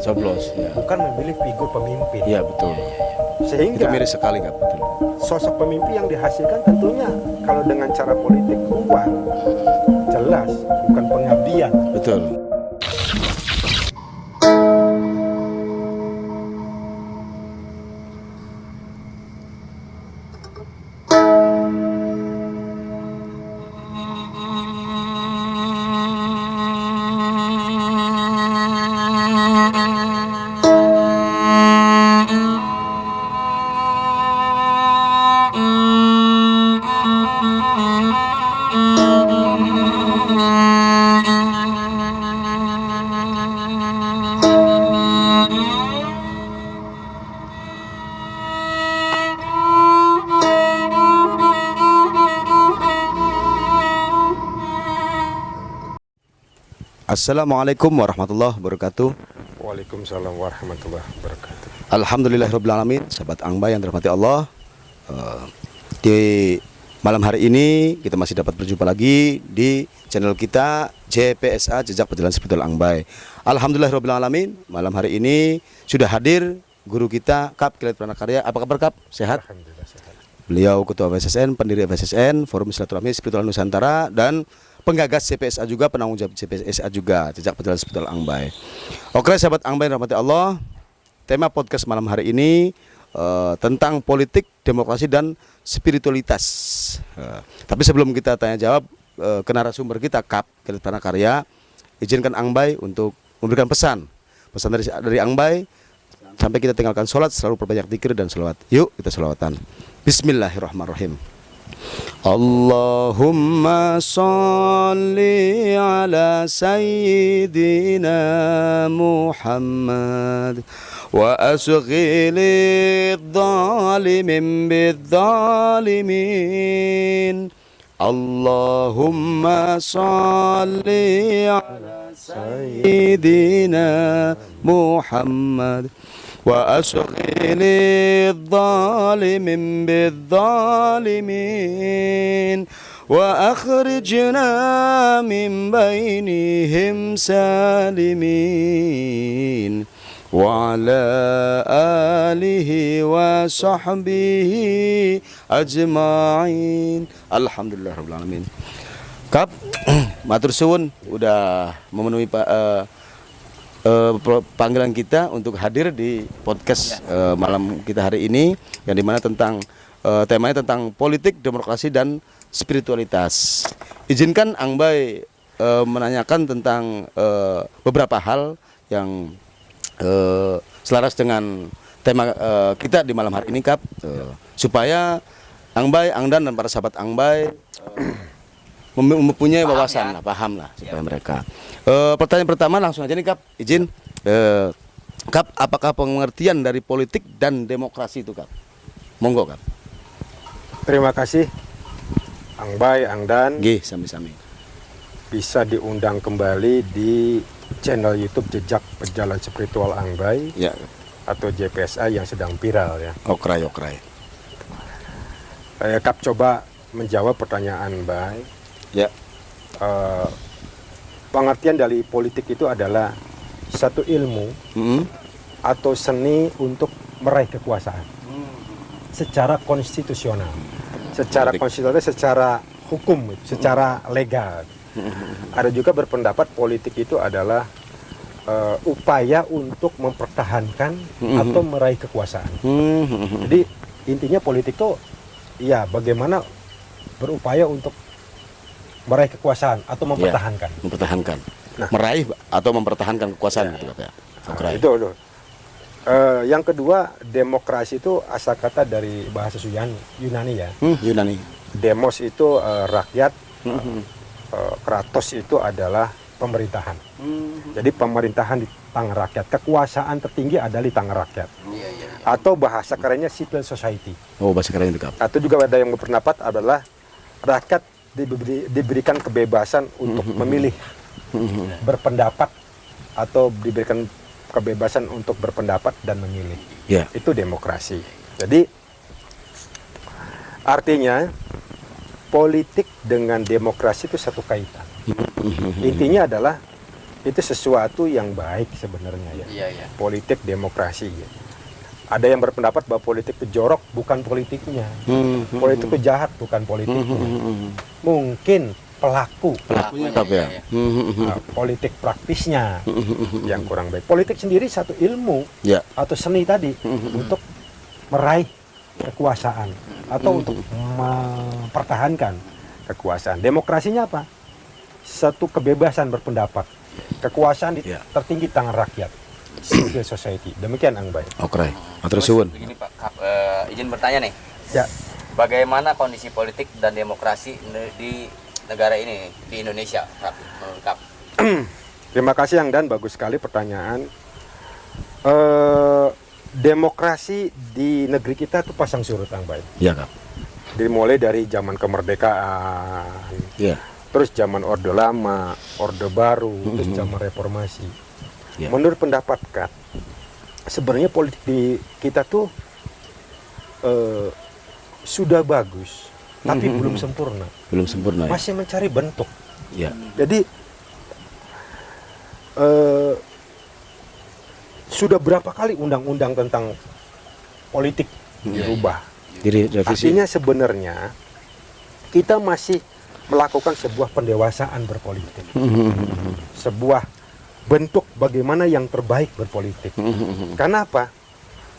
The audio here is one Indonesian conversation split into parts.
Coblos, ya. bukan memilih figur pemimpin. Iya, betul. Itu Sehingga miris sekali, Kak. Betul. sosok pemimpin yang dihasilkan tentunya kalau dengan cara politik uang, jelas bukan pengabdian. Betul. Assalamualaikum warahmatullahi wabarakatuh. Waalaikumsalam warahmatullahi wabarakatuh. Alhamdulillahirrahmanirrahim. Sahabat Angbay yang dirahmati Allah, di malam hari ini kita masih dapat berjumpa lagi di channel kita JPSA, Jejak Perjalanan Spiritual Angbay. Alhamdulillahirrahmanirrahim. Malam hari ini sudah hadir guru kita Kap Kilet Pranakarya. Apa kabar, Kap? Sehat? Alhamdulillah sehat. Beliau Ketua FSSN, pendiri FSSN, Forum Silaturahmi Spiritual Nusantara, dan penggagas CPSA juga, penanggung jawab CPSA juga, Jejak Perjalanan Spiritual Angbay. Oke, sahabat Angbay yang dirahmati Allah, tema podcast malam hari ini tentang politik, demokrasi, dan spiritualitas. Tapi sebelum kita tanya jawab ke narasumber kita, Kap Kilet Pranakarya, izinkan Angbay untuk memberikan pesan dari Angbay. Sampai kita tinggalkan sholat, selalu perbanyak zikir dan sholawat. Yuk kita sholawatan. Bismillahirrahmanirrahim. Allahumma salli ala sayyidina Muhammad wa asghilid zalimin bidzalimin. Allahumma salli ala sayyidina Muhammad wa asghilid zalimin bidzalimin wa akhrijna min bainihim salimin wa ala alihi wa sahbihi ajma'in. Alhamdulillahirabbil alamin. Kap, matur suwun udah memenuhi panggilan kita untuk hadir di podcast malam kita hari ini, yang dimana tentang temanya tentang politik, demokrasi, dan spiritualitas. Izinkan Angbay menanyakan tentang beberapa hal yang selaras dengan tema kita di malam hari ini, Kap, supaya Angbay, Angdan, dan para sahabat Angbay mempunyai wawasan, paham lah supaya mereka. Pertanyaan pertama langsung aja nih, Kap, izin. Kap, apakah pengertian dari politik dan demokrasi itu, Kap? Monggo, Kap. Terima kasih Angbay, Angdan. Nggih, sami-sami. Bisa diundang kembali di channel YouTube Jejak Perjalanan Spiritual Angbay, Ya. atau JPSA yang sedang viral ya. Okray. Kap coba menjawab pertanyaan Bay. Ya. Pengertian dari politik itu adalah satu ilmu atau seni untuk meraih kekuasaan secara konstitusional, secara hukum, secara legal. Ada juga berpendapat politik itu adalah upaya untuk mempertahankan atau meraih kekuasaan. Jadi intinya politik itu ya bagaimana berupaya untuk meraih kekuasaan atau mempertahankan. Ya, mempertahankan. Nah, meraih atau mempertahankan kekuasaan gitu, Kap, ya. Itu. Yang kedua, demokrasi itu asal kata dari bahasa Yunani ya. Yunani. Demos itu rakyat, kratos itu adalah pemerintahan. Jadi pemerintahan di tangan rakyat, kekuasaan tertinggi adalah di tangan rakyat. Atau bahasa kerennya civil society. Oh, bahasa keren itu, Kap. Atau juga ada yang berpendapat adalah rakyat diberikan kebebasan untuk memilih berpendapat, atau diberikan kebebasan untuk berpendapat dan memilih. Ya. Itu demokrasi. Jadi artinya politik dengan demokrasi itu satu kaitan. Intinya adalah itu sesuatu yang baik sebenarnya ya. Iya, iya. Politik demokrasi ya. Ada yang berpendapat bahwa politik itu jorok, bukan politiknya. Politik itu jahat, bukan politiknya. Mungkin pelaku Pelakunya tapi ya. Iya, politik praktisnya yang kurang baik. Politik sendiri satu ilmu Ya. atau seni tadi untuk meraih kekuasaan atau untuk mempertahankan kekuasaan. Demokrasinya apa? Satu kebebasan berpendapat. Kekuasaan Ya. tertinggi tangan rakyat. Civil society. Demikian Ang Bay. Oke. Matur suwun. Begini Pak Kap, izin bertanya nih. Ya. Bagaimana kondisi politik dan demokrasi di negara ini, di Indonesia, Kap, menurut Kap? Terima kasih Ang Dan, bagus sekali pertanyaan. Demokrasi di negeri kita tuh pasang surut Ang Bay. Ya, Kap. Dimulai dari zaman kemerdekaan, Ya. terus zaman Orde Lama, Orde Baru, terus zaman Reformasi. Ya. Menurut pendapat Kak, sebenarnya politik di kita tuh sudah bagus, tapi belum sempurna. Belum sempurna ya. Masih mencari bentuk. Ya. Jadi sudah berapa kali undang-undang tentang politik dirubah. Direvisi. Artinya sebenarnya kita masih melakukan sebuah pendewasaan berpolitik. Sebuah bentuk bagaimana yang terbaik berpolitik. Karena apa?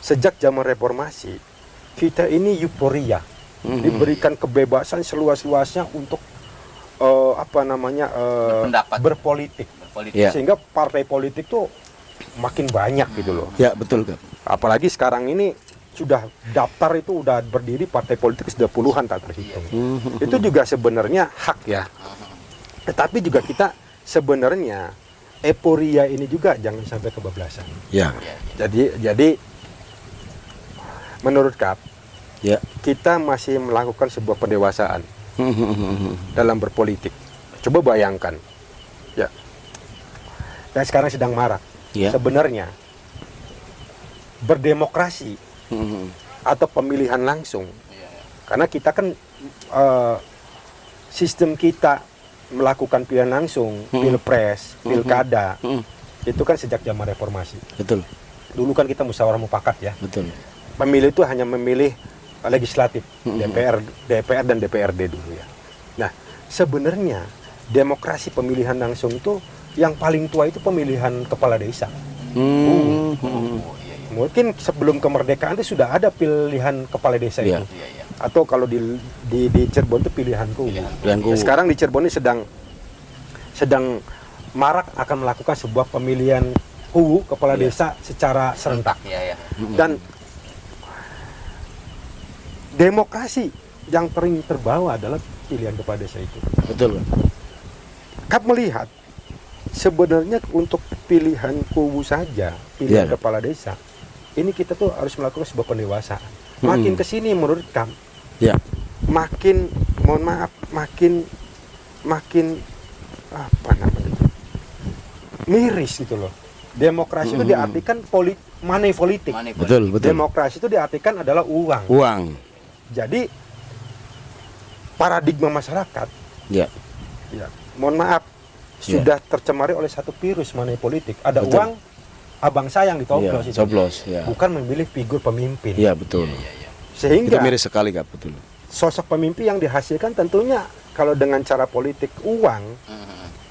Sejak zaman reformasi, kita ini euforia. Diberikan kebebasan seluas-luasnya untuk Berpendapat. berpolitik. Berpolitik. Ya. Sehingga partai politik tuh makin banyak gitu loh. Ya, betul, Kap. Apalagi sekarang ini sudah daftar itu udah berdiri partai politik sudah puluhan tak terhitung. Itu juga sebenarnya hak ya. Tetapi juga kita sebenarnya euforia ini juga jangan sampai kebablasan. Ya. Jadi menurut Kap, Ya. kita masih melakukan sebuah pendewasaan dalam berpolitik. Coba bayangkan. Ya. Dan sekarang sedang marak. Ya. Sebenarnya berdemokrasi atau pemilihan langsung. Karena kita kan sistem kita melakukan pilihan langsung, pilpres, pilkada, itu kan sejak zaman reformasi. Betul. Dulu kan kita musyawarah mufakat ya. Betul. Pemilih itu hanya memilih legislatif, DPR dan DPRD dulu ya. Nah, sebenarnya demokrasi pemilihan langsung itu yang paling tua itu pemilihan kepala desa. Mungkin sebelum kemerdekaan itu sudah ada pilihan kepala desa Iya. itu. Atau kalau di Cirebon itu pilihan kubu. Pilihan kubu. Sekarang di Cirebon ini sedang marak akan melakukan sebuah pemilihan kubu kepala desa secara serentak. Iya, iya. Dan demokrasi yang terbawa adalah pilihan kepala desa itu. Betul, Pak. Kap melihat sebenarnya untuk pilihan kubu saja, pilihan Iya. kepala desa, ini kita tuh harus melakukan sebuah pendewasaan. Makin kesini menurut Kap, Ya. makin apa namanya, miris gitu loh. Demokrasi itu diartikan money politik. Betul, betul. Demokrasi itu diartikan adalah uang. Uang. Jadi paradigma masyarakat, Ya. ya, mohon maaf, sudah tercemari oleh satu virus money politik. Ada Betul. uang, abang sayang ditoblos Iya, itu. coblos, ya. Bukan memilih figur pemimpin. Iya, betul. Sehingga Kita miris sekali, Kap, betul. sosok pemimpin yang dihasilkan tentunya kalau dengan cara politik uang,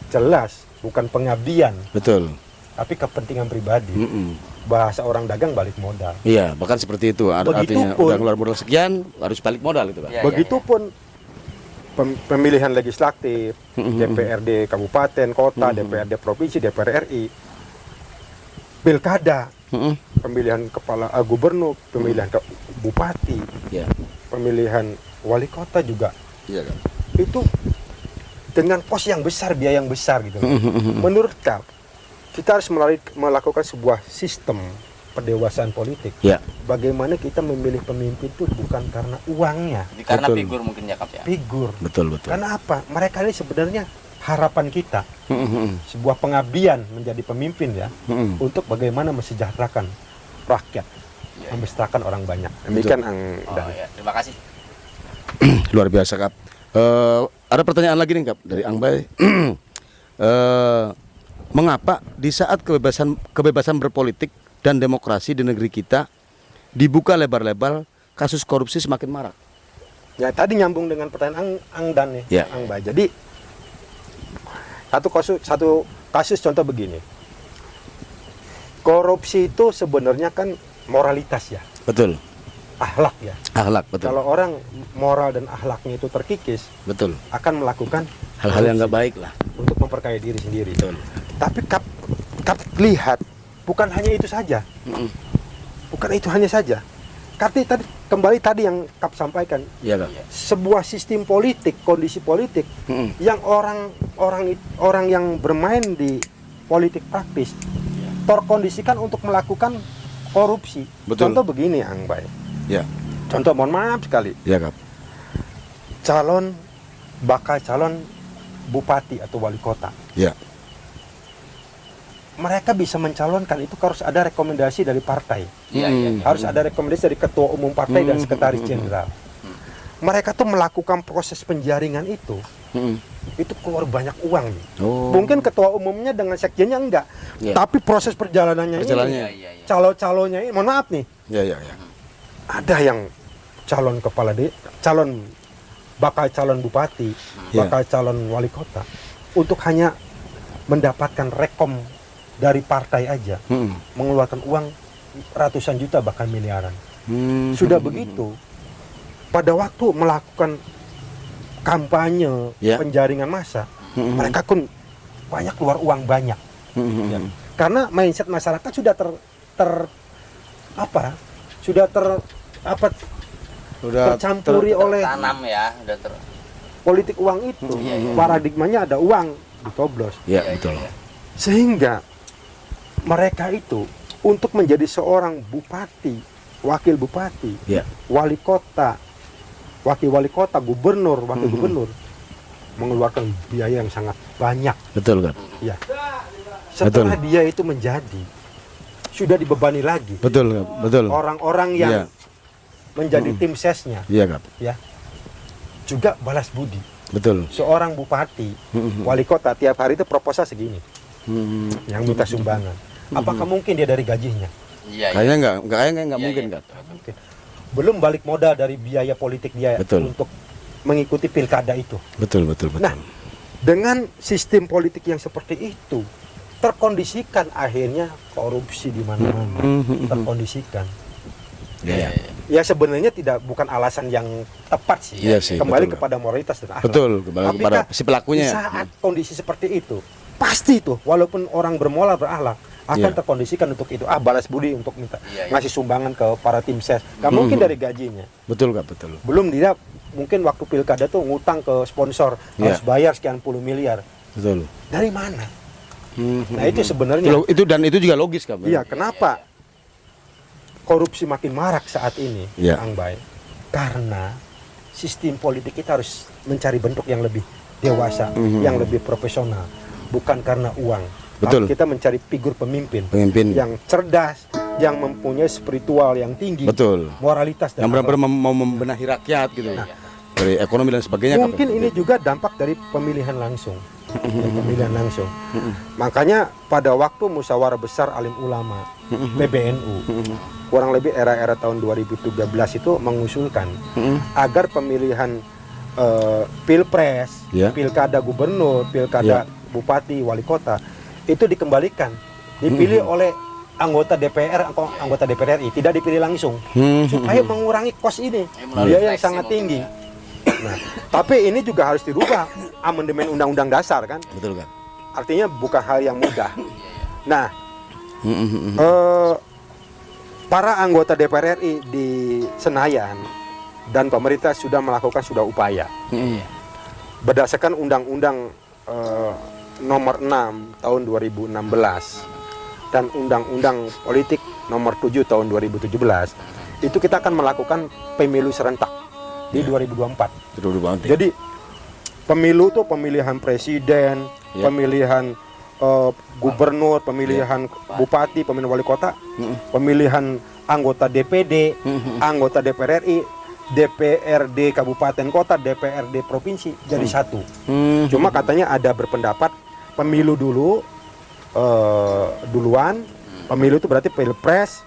jelas bukan pengabdian, Betul. tapi kepentingan pribadi. Bahasa orang dagang balik modal. Iya, bahkan seperti itu. Artinya Begitupun- udah ngeluar modal sekian, harus balik modal itu, Pak. Iya. Begitupun pemilihan legislatif, DPRD kabupaten, kota, DPRD provinsi, DPR RI, pilkada, pemilihan kepala gubernur, pemilihan bupati, Ya. pemilihan wali kota juga. Iya, Kap. Itu dengan kos yang besar, biaya yang besar gitu. Menurut Kap, kita harus melakukan sebuah sistem pendewasaan politik. Ya. Bagaimana kita memilih pemimpin itu bukan karena uangnya, Jadi karena Betul. figur mungkin ya, Kap ya. figur. Betul, betul. Karena apa? Mereka ini sebenarnya harapan kita, sebuah pengabdian menjadi pemimpin ya, untuk bagaimana mesejahterakan rakyat, memestirakan orang banyak. Demikian Ang Oh, Dan. ya. Terima kasih. Luar biasa, Kap. Ada pertanyaan lagi nih, Kap, dari Ang Bay. mengapa di saat kebebasan berpolitik dan demokrasi di negeri kita dibuka lebar-lebar, kasus korupsi semakin marak. Ya tadi nyambung dengan pertanyaan Angdan nih, Ya. Ang Bay. Jadi satu kasus contoh begini. Korupsi itu sebenarnya kan moralitas ya, Betul. akhlak ya. Akhlak, betul. Kalau orang moral dan akhlaknya itu terkikis, Betul. akan melakukan Hal-hal yang nggak baik lah. untuk memperkaya diri sendiri. Betul. Tapi kap lihat, bukan hanya itu saja. Bukan itu hanya saja. Kembali tadi yang Kap sampaikan, Iya, Kak. sebuah sistem politik, kondisi politik yang orang yang bermain di politik praktis terkondisikan untuk melakukan korupsi. Betul. Contoh begini, Ang Bay. Ya. Contoh, mohon maaf sekali, Iya, Kak. bakal calon bupati atau wali kota. Ya. Mereka bisa mencalonkan itu harus ada rekomendasi dari partai. Iya, iya, iya. Harus ada rekomendasi dari ketua umum partai dan sekretaris jenderal. Mereka tuh melakukan proses penjaringan itu keluar banyak uang nih. Oh. Mungkin ketua umumnya dengan sekjennya enggak, Iya. tapi proses perjalanannya Iya, ini, iya, iya. calon-calonnya ini, mohon maaf nih, Ya, ya, ya. ada yang bakal calon bupati, Iya. bakal calon wali kota, untuk hanya mendapatkan rekom dari partai aja, mengeluarkan uang ratusan juta bahkan miliaran. Sudah begitu, pada waktu melakukan kampanye Ya. penjaringan massa, mereka pun banyak keluar uang banyak. Ya. Karena mindset masyarakat sudah tercampuri oleh tanam ya, udah politik uang itu. Paradigmanya ada uang dicoblos. Ya, betul. Sehingga mereka itu untuk menjadi seorang bupati, wakil bupati, Ya. wali kota, wakil wali kota, gubernur, wakil gubernur, mengeluarkan biaya yang sangat banyak. Betul, Kak. Ya. Setelah dia itu menjadi, sudah dibebani lagi Betul, Kak. Betul. orang-orang yang Iya. menjadi tim sesnya, Iya, Kak. ya, juga balas budi. Betul. Seorang bupati, wali kota tiap hari itu proposal segini, yang minta sumbangan. Apakah mungkin dia dari gajinya? Iya, iya. Kayaknya nggak Iya, mungkin, iya. Kak. Mungkin. Belum balik modal dari biaya politik dia Betul. untuk mengikuti pilkada itu. Betul, betul, betul. Nah, dengan sistem politik yang seperti itu, terkondisikan akhirnya korupsi di mana-mana. Terkondisikan. Ya, ya. Ya sebenarnya bukan alasan yang tepat sih. Iya sih, Kembali betul. kepada moralitas dan akhlak. Betul, kepada Apakah si pelakunya. Di saat kondisi seperti itu, pasti itu walaupun orang bermoral berakhlak akan Iya. terkondisikan untuk itu. Balas budi untuk minta Iya, iya. ngasih sumbangan ke para tim ses. Gak mungkin dari gajinya. Betul, Kak, betul. Belum dia mungkin waktu pilkada tuh ngutang ke sponsor Iya. harus bayar sekian puluh miliar. Betul. Dari mana? Nah itu sebenarnya. Itu juga logis, Kak. Iya, kenapa korupsi makin marak saat ini, Iya. Ang Bay? Karena sistem politik kita harus mencari bentuk yang lebih dewasa, yang lebih profesional, bukan karena uang. Betul. Kita mencari figur pemimpin Pemimpin. yang cerdas, yang mempunyai spiritual yang tinggi, Betul. moralitas dan Yang benar-benar mau membenahi rakyat gitu. Dari ekonomi dan sebagainya. Kak. mungkin ini juga dampak dari pemilihan langsung. Pemilihan langsung. Makanya pada waktu musyawarah besar alim ulama PBNU kurang lebih era-era tahun 2013 itu mengusulkan agar pemilihan pilpres, Ya. pilkada gubernur, pilkada bupati, wali kota itu dikembalikan, dipilih oleh anggota DPR atau anggota DPR RI, tidak dipilih langsung, supaya mengurangi kos ini, melalui biaya yang seleksi sangat mungkin tinggi. ya. Nah, tapi ini juga harus dirubah amandemen undang-undang dasar kan, Betul, Kak. artinya bukan hal yang mudah. Nah, para anggota DPR RI di Senayan dan pemerintah sudah melakukan upaya berdasarkan Undang-Undang Nomor 6 tahun 2016 dan Undang-Undang Politik Nomor 7 tahun 2017, itu kita akan melakukan pemilu serentak di 2024. Betul banget. Jadi pemilu tuh pemilihan presiden, pemilihan gubernur, pemilihan bupati, pemilihan wali kota, pemilihan anggota DPD, anggota DPR RI, DPRD kabupaten kota, DPRD provinsi jadi satu. Cuma katanya ada berpendapat pemilu dulu, duluan. Pemilu itu berarti pilpres,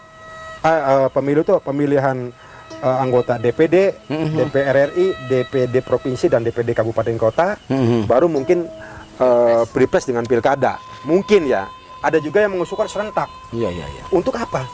pemilu itu pemilihan anggota DPD, DPR RI, DPD provinsi dan DPD kabupaten kota. Baru mungkin pilpres dengan pilkada. Mungkin ya. Ada juga yang mengusulkan serentak. Iya. Untuk apa?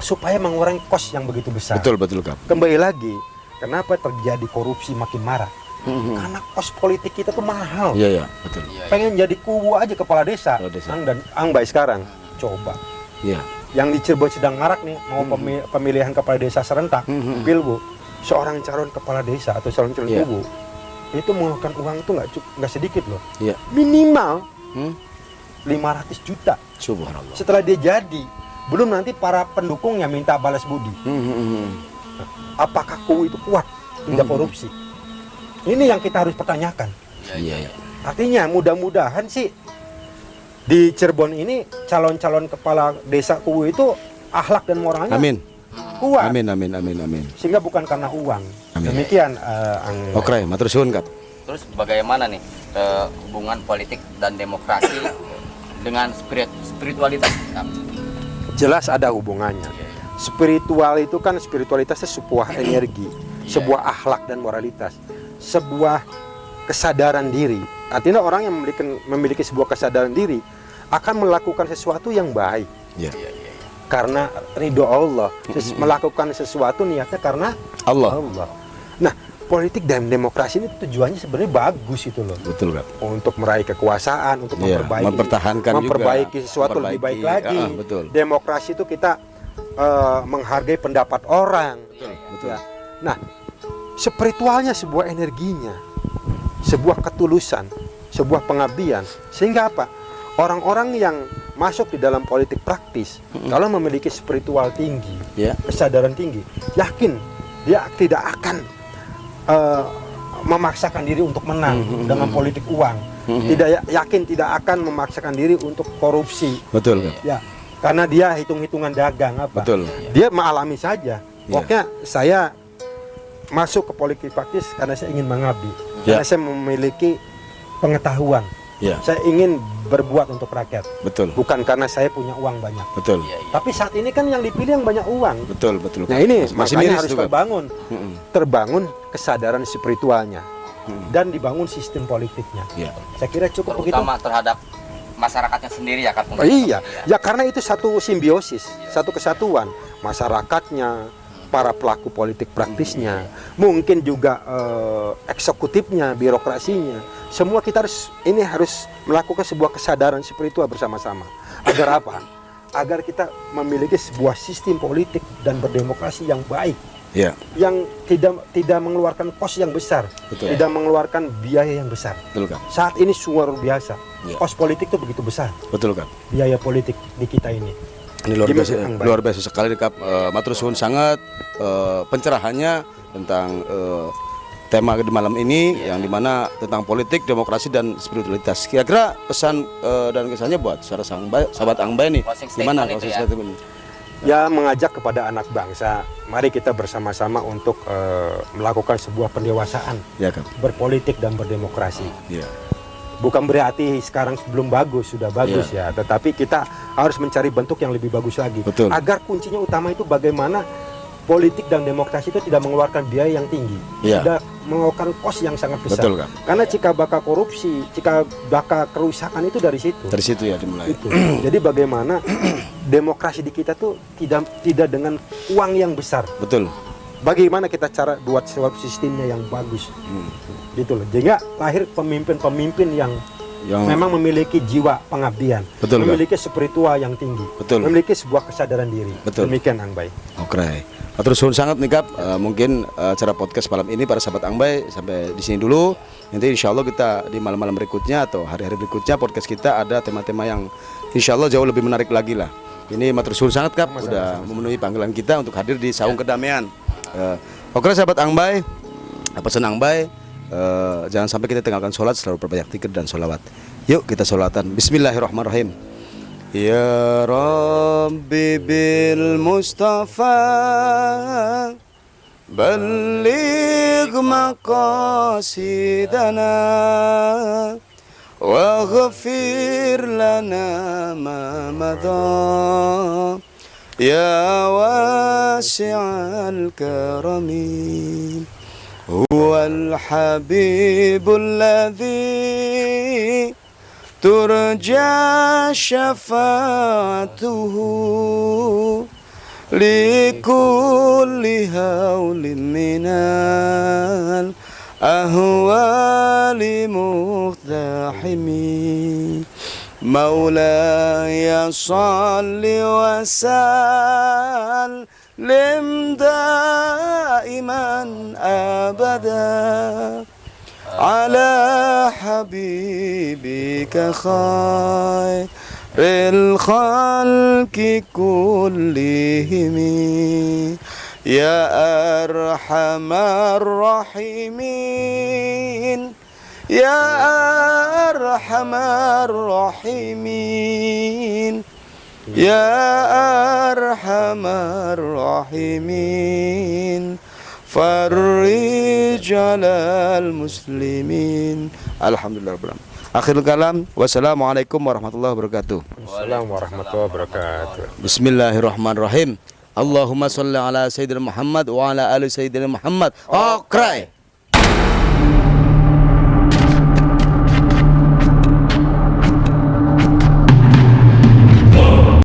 Supaya mengurangi kos yang begitu besar. Betul Kap. Kembali lagi, kenapa terjadi korupsi makin marah? Karena kos politik kita tuh mahal. Iya, betul. Pengen jadi kubu aja kepala desa. Dan Angbai sekarang, coba. Iya. Yang di Cirebon sedang marak nih, mau pemilihan kepala desa serentak, pilbu. Seorang calon kepala desa atau calon kubu, itu mengeluarkan uang itu nggak sedikit loh. Iya. Minimal 500 juta. Subhanallah. Setelah dia jadi, belum nanti para pendukungnya minta balas budi. Apakah kubu itu kuat tidak korupsi? Ini yang kita harus pertanyakan. Iya. Artinya mudah-mudahan sih di Cirebon ini calon-calon kepala desa kubu itu akhlak dan moralnya kuat. Amin. Sehingga bukan karena uang. Amin. Demikian Oke, matur suwun Kap. Terus bagaimana nih hubungan politik dan demokrasi dengan spiritualitas? jelas ada hubungannya. Spiritual itu kan spiritualitasnya sebuah energi, sebuah akhlak dan moralitas, sebuah kesadaran diri. Artinya orang yang memiliki sebuah kesadaran diri akan melakukan sesuatu yang baik. Karena ridho Allah, melakukan sesuatu niatnya karena Allah. Nah, politik dan demokrasi ini tujuannya sebenarnya bagus itu loh. Betul kan? Untuk meraih kekuasaan, untuk memperbaiki sesuatu lebih baik lagi. Betul. Demokrasi itu kita menghargai pendapat orang. Betul. Ya. Nah, spiritualnya sebuah energinya, sebuah ketulusan, sebuah pengabdian. Sehingga apa? Orang-orang yang masuk di dalam politik praktis, kalau memiliki spiritual tinggi, kesadaran tinggi, yakin dia tidak akan memaksakan diri untuk menang dengan politik uang. Yakin tidak akan memaksakan diri untuk korupsi. Betul kan? Ya, karena dia hitung-hitungan dagang apa. Betul. Dia mengalami saja. Pokoknya saya masuk ke politik praktis karena saya ingin mengabdi. Karena saya memiliki pengetahuan. Saya ingin berbuat untuk rakyat. Betul. Bukan karena saya punya uang banyak. Betul. Tapi saat ini kan yang dipilih yang banyak uang. Betul. Nah ini masih makanya harus juga terbangun kesadaran spiritualnya dan dibangun sistem politiknya. Saya kira cukup begitu. Terutama terhadap masyarakatnya sendiri ya kan? Ya karena itu satu simbiosis, satu kesatuan masyarakatnya, para pelaku politik praktisnya, mungkin juga eksekutifnya, birokrasinya. Semua kita harus melakukan sebuah kesadaran spiritual bersama-sama. Agar apa? Agar kita memiliki sebuah sistem politik dan berdemokrasi yang baik. Yang tidak mengeluarkan kos yang besar, tidak mengeluarkan biaya yang besar. Betul kan? Saat ini luar biasa. Kos politik itu begitu besar. Betul kan? Biaya politik di kita ini. Ini luar biasa sekali Kap. Matur suwun sangat pencerahannya tentang tema di malam ini yang dimana tentang politik, demokrasi dan spiritualitas. Kira-kira pesan dan kesannya buat sahabat Angbai nih gimana? Ya mengajak kepada anak bangsa, mari kita bersama-sama untuk melakukan sebuah pendewasaan berpolitik dan berdemokrasi. Bukan berarti sekarang belum bagus, sudah bagus tetapi kita harus mencari bentuk yang lebih bagus lagi. Agar kuncinya utama itu bagaimana politik dan demokrasi itu tidak mengeluarkan biaya yang tinggi, tidak mengeluarkan kos yang sangat besar. Karena jika bakal korupsi, jika bakal kerusakan itu dari situ. Dari situ ya dimulai. Jadi bagaimana demokrasi di kita tuh tidak dengan uang yang besar. Bagaimana kita cara buat sistemnya yang bagus. Gitu loh. Sehingga lahir pemimpin-pemimpin yang memang memiliki jiwa pengabdian, memiliki spiritual yang tinggi, memiliki sebuah kesadaran diri. Demikian Angbai. Oke. Terus sangat nih Kap, mungkin acara podcast malam ini para sahabat Angbai sampai di sini dulu. Nanti insya Allah kita di malam-malam berikutnya atau hari-hari berikutnya podcast kita ada tema-tema yang insya Allah jauh lebih menarik lagi lah. Ini matur suwun sangat Kap, udah memenuhi panggilan kita untuk hadir di Saung Kedamaian. Oke sahabat Angbai, pesan Angbai, jangan sampai kita tinggalkan sholat, selalu perbanyak zikir dan sholawat. Yuk kita sholatan. Bismillahirrahmanirrahim. Ya Rabbi bil Mustafa Balligh maqasidana واغفر لنا ما مضى يا واسع الكرم هو الحبيب الذي ترجى شفاعته لكل هول من الأهوال مقتحم مولاي صل وسلم دائما أبدا على حبيبك خير الخلق كلهم يا أرحم الراحمين يا أرحم الراحمين يا أرحم الراحمين فرج على المسلمين. Alhamdulillah rabbil alamin. Akhirul kalam, wassalamualaikum warahmatullahi wabarakatuh. Assalamualaikum warahmatullahi wabarakatuh. Bismillahirrahmanirrahim. Allahumma sholli ala sayyidina Muhammad wa ala ali sayyidina Muhammad. Okray.